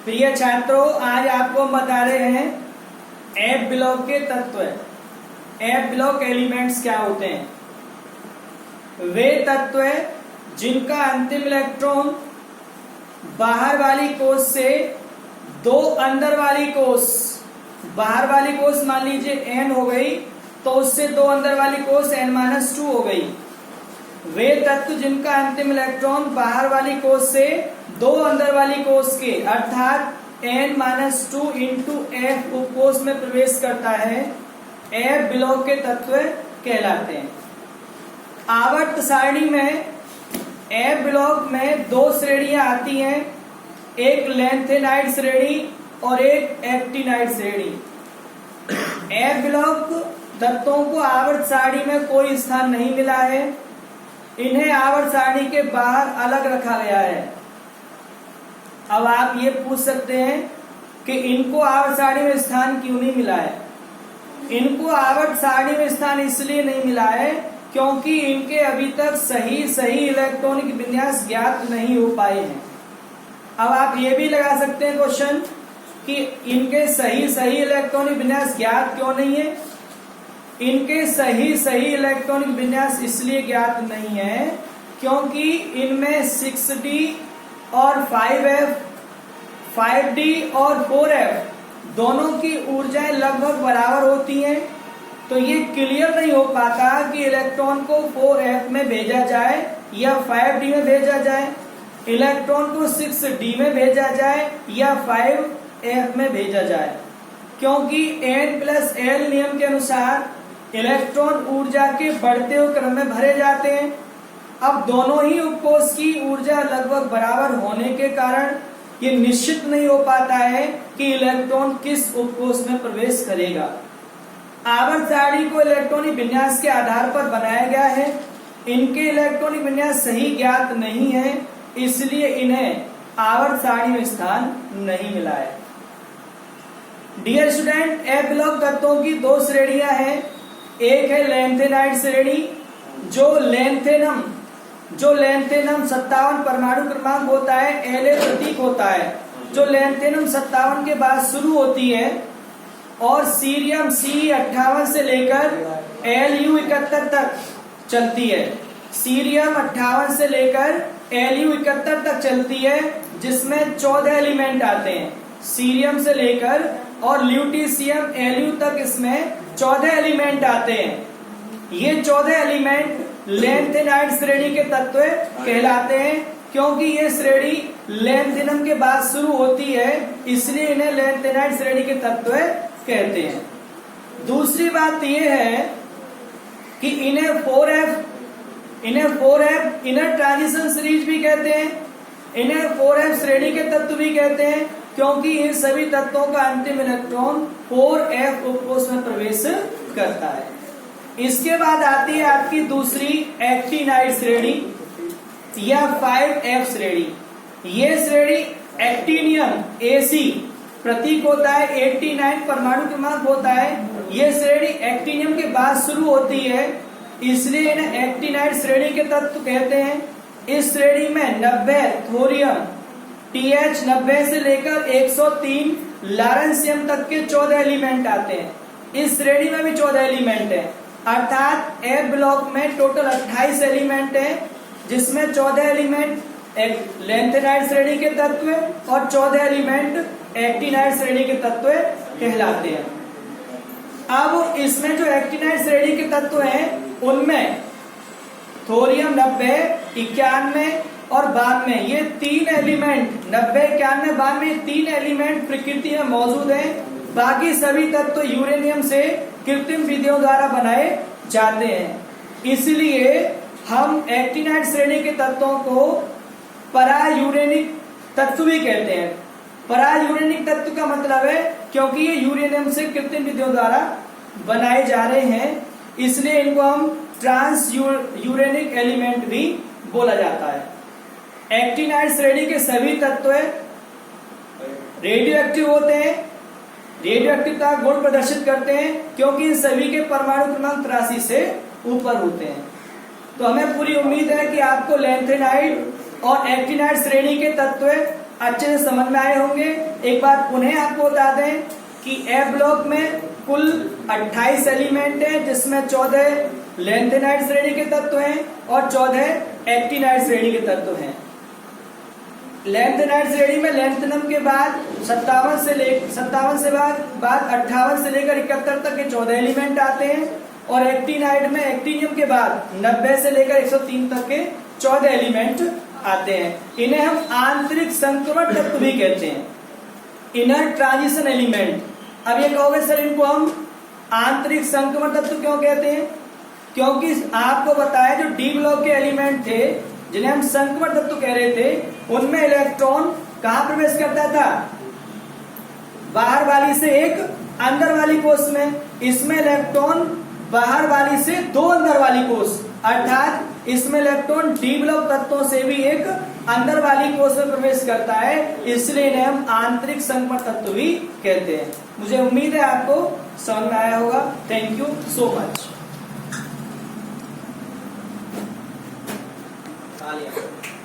प्रिय छात्रों, आज आपको हम बता रहे हैं एफ ब्लॉक के तत्व। एफ ब्लॉक एलिमेंट्स क्या होते हैं? वे तत्व जिनका अंतिम इलेक्ट्रॉन बाहर वाली कोश से दो अंदर वाली कोश, बाहर वाली कोश मान लीजिए n हो गई, तो उससे दो अंदर वाली कोश n-2 हो गई। वे तत्व जिनका अंतिम इलेक्ट्रॉन बाहर वाली कोश से दो अंदर वाली कोश के अर्थात n-2 इंटू एफ उपकोश में प्रवेश करता है, एफ ब्लॉक के तत्व कहलाते हैं। आवर्त सारणी में एफ ब्लॉक में दो श्रेणियां आती हैं, एक लैंथेनाइड श्रेणी और एक एक्टिनाइड श्रेणी। एफ ब्लॉक तत्वों को आवर्त सारणी में कोई स्थान नहीं मिला है, इन्हें आवर्त सारणी के बाहर अलग रखा गया है। अब आप ये पूछ सकते हैं कि इनको आवर्त सारणी में स्थान क्यों नहीं मिला है? इनको आवर्त सारणी में स्थान इसलिए नहीं मिला है क्योंकि इनके अभी तक सही इलेक्ट्रॉनिक विन्यास ज्ञात नहीं हो पाए हैं। अब आप ये भी लगा सकते हैं क्वेश्चन कि इनके सही इलेक्ट्रॉनिक विन्यास ज्ञात क्यों नहीं है? इनके सही इलेक्ट्रॉनिक विन्यास इसलिए ज्ञात नहीं है क्योंकि इनमें 6d और 5f, 5d और 4f दोनों की ऊर्जाएं लगभग बराबर होती हैं, तो ये क्लियर नहीं हो पाता कि इलेक्ट्रॉन को 4f में भेजा जाए या 5d में भेजा जाए, इलेक्ट्रॉन को 6d में भेजा जाए या 5f में भेजा जाए, क्योंकि n+l नियम के अनुसार इलेक्ट्रॉन ऊर्जा के बढ़ते हुए क्रम में भरे जाते हैं। अब दोनों ही उपकोश की ऊर्जा लगभग बराबर होने के कारण ये निश्चित नहीं हो पाता है कि इलेक्ट्रॉन किस उपकोश में प्रवेश करेगा। आवर्त सारणी को इलेक्ट्रॉनिक विन्यास के आधार पर बनाया गया है, इनके इलेक्ट्रॉनिक विन्यास सही ज्ञात नहीं है, इसलिए इन्हें आवर्त सारणी में स्थान नहीं मिला है। डियर स्टूडेंट, एफ ब्लॉक तत्वों की दो श्रेणियां हैं, एक है लैंथेनाइड श्रेणी जो लैंथेनम 57 परमाणु क्रमांक होता है, La प्रतीक होता है, जो लैंथेनम 57 के बाद शुरू होती है और सीरियम C58 से लेकर Lu 71 तक चलती है। सीरियम 58 से लेकर Lu 71 तक चलती है, जिसमें 14 एलिमेंट आते हैं। सीरियम से लेकर और ल्यूटीशियम Lu तक इसमें 14 एलिमेंट आते हैं। ये 14 एलिमेंट लैंथेनाइड श्रेणी के तत्व कहलाते हैं, क्योंकि ये श्रेणी लैंथेनम के बाद शुरू होती है, इसलिए इन्हें लैंथेनाइड श्रेणी के तत्व कहते हैं। दूसरी बात ये है कि इन्हें 4f इनर ट्रांजिशन सीरीज भी कहते हैं, इन्हें 4f श्रेणी के तत्व भी कहते हैं, क्योंकि इन सभी तत्वों का अंतिम इलेक्ट्रॉन 4f उपकोश में प्रवेश करता है। इसके बाद आती है आपकी दूसरी एक्टिनाइड श्रेणी या 5f श्रेणी। ये श्रेणी एक्टिनियम Ac प्रतीक होता है, 89 परमाणु क्रमांक होता है। ये श्रेणी एक्टिनियम के बाद शुरू होती है, इसलिए इन्हें एक्टिनाइड श्रेणी के तत्व कहते हैं। इस श्रेणी में 90 थोरियम TH90 से लेकर 103 लारेंसियम तक के 14 एलिमेंट आते हैं। इस श्रेणी में भी 14 एलिमेंट है, अर्थात एफ ब्लॉक में टोटल 28 एलिमेंट है, जिसमें 14 एलिमेंट लैंथेनाइड श्रेणी के तत्व और 14 एलिमेंट एक्टिनाइड श्रेणी के तत्व कहलाते हैं। अब इसमें जो एक्टिनाइड श्रेणी के तत्व हैं, उनमें थोरियम 90, 91 और 92 ये तीन एलिमेंट 90, 91, 92 तीन एलिमेंट प्रकृति में मौजूद हैं। बाकी सभी तत्व यूरेनियम से कृत्रिम विधियों द्वारा बनाए जाते हैं, इसलिए हम एक्टिनाइड श्रेणी के तत्वों को परायूरेनिक तत्व भी कहते हैं। परायूरेनिक तत्व का मतलब है क्योंकि ये यूरेनियम से कृत्रिम विधियों द्वारा बनाए जा रहे हैं, इसलिए इनको हम ट्रांस यूरेनिक एलिमेंट भी बोला जाता है। एक्टिनाइड श्रेणी के सभी तत्व रेडियो एक्टिव होते हैं, रेडियो एक्टिवता गुण प्रदर्शित करते हैं, क्योंकि इन सभी के परमाणु क्रमांक 83 से ऊपर होते हैं। तो हमें पूरी उम्मीद है कि आपको लैंथेनाइड और एक्टिनाइड श्रेणी के तत्व अच्छे से समझ में आए होंगे। एक बार पुनः आपको बता दें कि एफ ब्लॉक में कुल 28 एलिमेंट है, जिसमें 14 लैंथेनाइड श्रेणी के तत्व हैं और 14 एक्टिनाइड श्रेणी के तत्व हैं। लैंथेनाइड श्रेणी में लैंथेनम के बाद 57 से बाद 58 से लेकर 71 तक के 14 एलिमेंट आते हैं, और एक्टिनाइड में एक्टिनियम के बाद 90 से लेकर 103 तक के 14 एलिमेंट आते हैं। इन्हें हम आंतरिक संक्रमण तत्व भी कहते हैं, इनर ट्रांजिशन एलिमेंट। अब ये कहोगे सर इनको हम आंतरिक संक्रमण तत्व क्यों कहते हैं? क्योंकि आपको बताया जो डी ब्लॉक के एलिमेंट थे जिन्हें हम संक्रमण तत्व कह रहे थे, उनमें इलेक्ट्रॉन कहां प्रवेश करता था? बाहर वाली से एक अंदर वाली कोष में। इसमें इलेक्ट्रॉन बाहर वाली से 2 अंदर वाली कोष, अर्थात इसमें इलेक्ट्रॉन डी ब्लॉक तत्वों से भी एक अंदर वाली कोष में प्रवेश करता है, इसलिए इन्हें हम आंतरिक संक्रमण तत्व भी कहते हैं। मुझे उम्मीद है आपको समझ में आया होगा। Thank you so much.